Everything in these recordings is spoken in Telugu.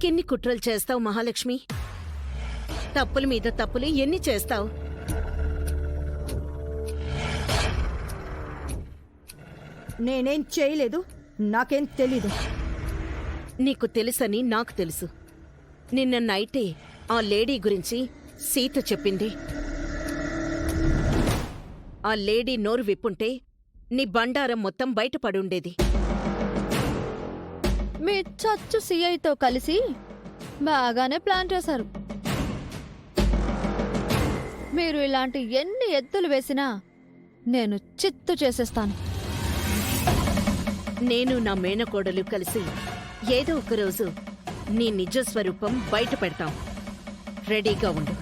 ఇంకెన్ని కుట్రలు చేస్తావు మహాలక్ష్మి? తప్పుల మీద తప్పులు ఎన్ని చేస్తావు? నేనేం చేయలేదు, నాకేం తెలీదు. నీకు తెలుసని నాకు తెలుసు. నిన్న నైటే ఆ లేడీ గురించి సీత చెప్పింది. ఆ లేడీ నోరు విప్పుంటే నీ బండారం మొత్తం బయటపడుండేది. మీ చచ్చు సిఐతో కలిసి బాగానే ప్లాన్ చేశారు. మీరు ఇలాంటి ఎన్ని ఎత్తులు వేసినా నేను చిత్తు చేసేస్తాను. నేను నా మేనకోడలు కలిసి ఏదో ఒకరోజు నీ నిజ స్వరూపం బయట పెడతాం. రెడీగా ఉండు.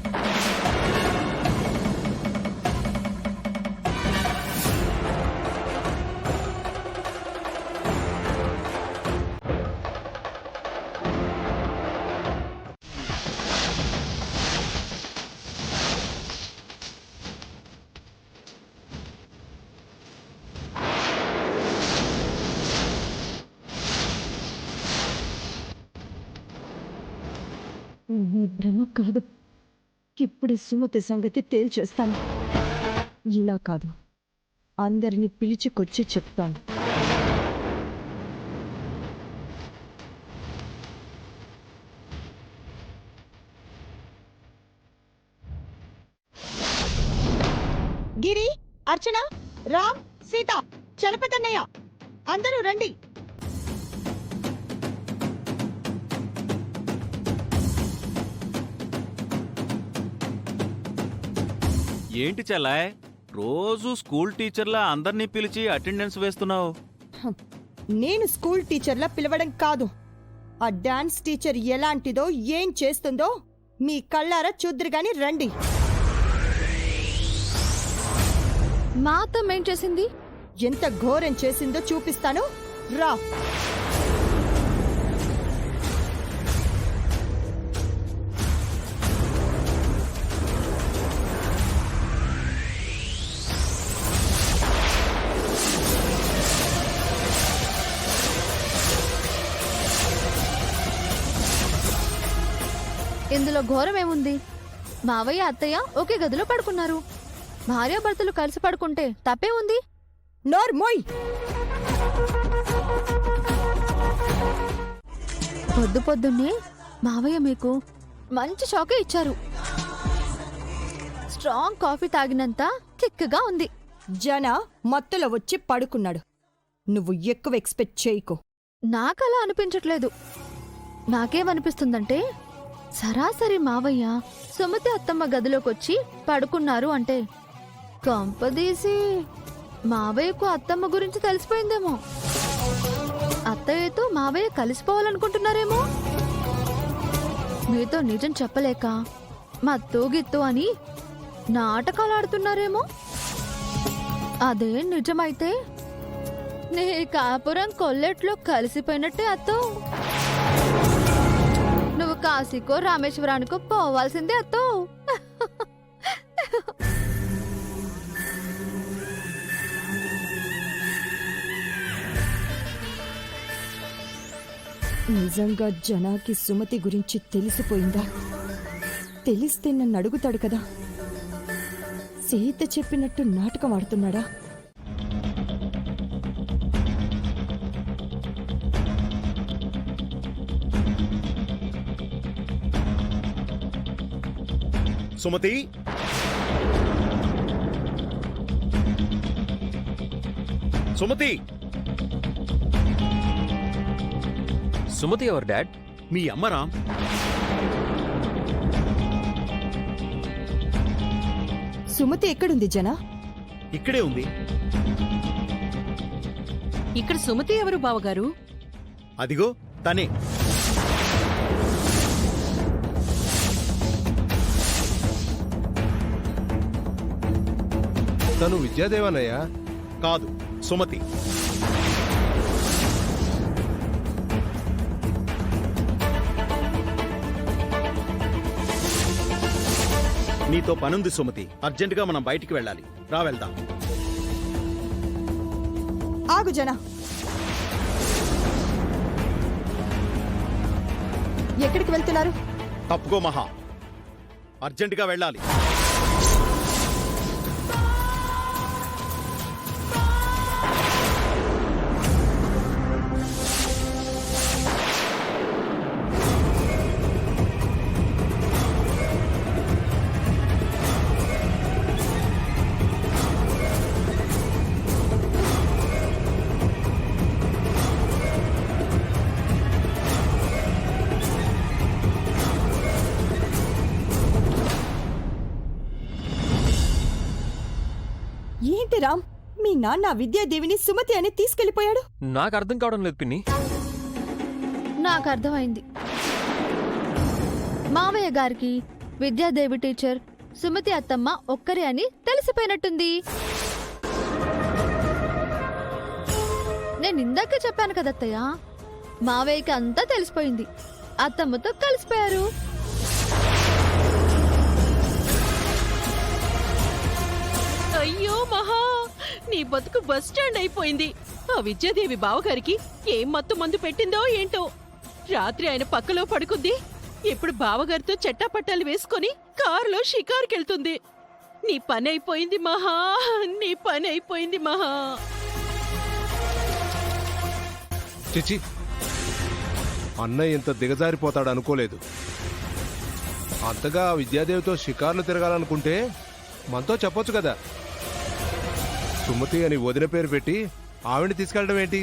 కాదు, ఇప్పుడు సుమతి సంగతి తేల్చేస్తాను. ఇలా కాదు, అందరినీ పిలిచికొచ్చి చెప్తాను. గిరి, అర్చన, రామ్, సీత, చలపతన్నయ్య అందరూ రండి. ఏంటి చెల్లాయ్, రోజు స్కూల్ టీచర్లా అందర్నీ పిలిచి అటెండెన్స్ వేస్తున్నావు? నేను స్కూల్ టీచర్లా పిలవడం కాదు, ఆ డాన్స్ టీచర్ ఎలాంటిదో ఏం చేస్తుందో మీ కళ్ళారా చూద్దరుగాని రండి. మా అత్తమ్మ ఏం చేసింది? ఎంత ఘోరం చేసిందో చూపిస్తాను, రా. ఇందులో ఘోరమేముంది? మావయ్య అత్తయ్య ఒకే గదిలో పడుకున్నారు. భార్యాభర్తలు కలిసి పడుకుంటే తప్పే ఉంది? నోర్ మోయ్. పొద్దు పొద్దున్నే మావయ్య మీకు మంచి షాకే ఇచ్చారు. స్ట్రాంగ్ కాఫీ తాగినంత కిక్గా ఉంది. జన మత్తులో వచ్చి పడుకున్నాడు. నువ్వు ఎక్కువ ఎక్స్పెక్ట్ చేయకు. నాకలా అనిపించట్లేదు. నాకేమనిపిస్తుందంటే, సరాసరి మావయ్య సుమతి అత్తమ్మ గదిలోకొచ్చి పడుకున్నారు అంటే కంపదీసి మావయ్యకు అత్తమ్మ గురించి తెలిసిపోయిందేమో. అత్తయ్యతో మావయ్య కలిసిపోవాలనుకుంటున్నారేమో. మీతో నిజం చెప్పలేక మత్తు గిత్తు అని నాటకాలు ఆడుతున్నారేమో. అదే నిజమైతే నీ కాపురం కొల్లెట్లో కలిసిపోయినట్టే అత్తో. నువ్వు కాశీకో రామేశ్వరానికో పోవాల్సిందే అత్తో. నిజంగా జనాకి సుమతి గురించి తెలిసిపోయిందా? తెలిస్తే నన్ను అడుగుతాడు కదా. సీత చెప్పినట్టు నాటకం ఆడుతున్నాడా? సుమతి, సుమతి, సుమతి ఎవరు డాడ్? మీ అమ్మరా? సుమతి ఎక్కడుంది జనా? ఇక్కడే ఉంది. ఇక్కడ సుమతి ఎవరు బావగారు? అదిగో తనే. తను విద్యాదేవనయ్యా? కాదు, సుమతి. నీతో పనుంది సుమతి, అర్జెంటుగా మనం బయటికి వెళ్ళాలి. రా వెళ్దాం. ఆగు జనా. ఎక్కడికి వెళ్తున్నారు? తప్పుకో మహా, అర్జెంటుగా వెళ్ళాలి. ఏంటి రామ్, మీ నాన్న విద్యాదేవిని సుమతి అని తీసుకెళ్లిపోయాడు? నాకు అర్థం కావడం లేదు పిన్ని. నాకు అర్థమైంది. మావయ్య గారికి విద్యాదేవి టీచర్, సుమతి అత్తమ్మ ఒక్కరే అని తెలిసిపోయినట్టుంది. నేను ఇందాకే చెప్పాను కదత్తయ్య, మావయ్యకి అంతా తెలిసిపోయింది. అత్తమ్మతో కలిసిపోయారు. అయ్యో మహా, నీ బతుకు బస్ స్టాండ్ అయిపోయింది. ఆ విద్యాదేవి బావగారికి ఏం మత్తు మందు పెట్టిందో ఏంటో. రాత్రి ఆయన పక్కలో పడుకుంది, ఇప్పుడు బావగారితో చెట్టాపట్టాలు వేసుకొని కారులో షికారుకెళ్తుంది. నీ పని అయిపోయింది మహా, నీ పని అయిపోయింది మహా. చిచి, అన్నయ్య ఇంత దిగజారిపోతాడు అనుకోలేదు. అంతగా విద్యాదేవితో షికార్లు తిరగాలనుకుంటే మనతో చెప్పొచ్చు కదా. సుమతి అని వదిన పేరు పెట్టి ఆవిడ్ని తీసుకెళ్ళడం ఏంటి?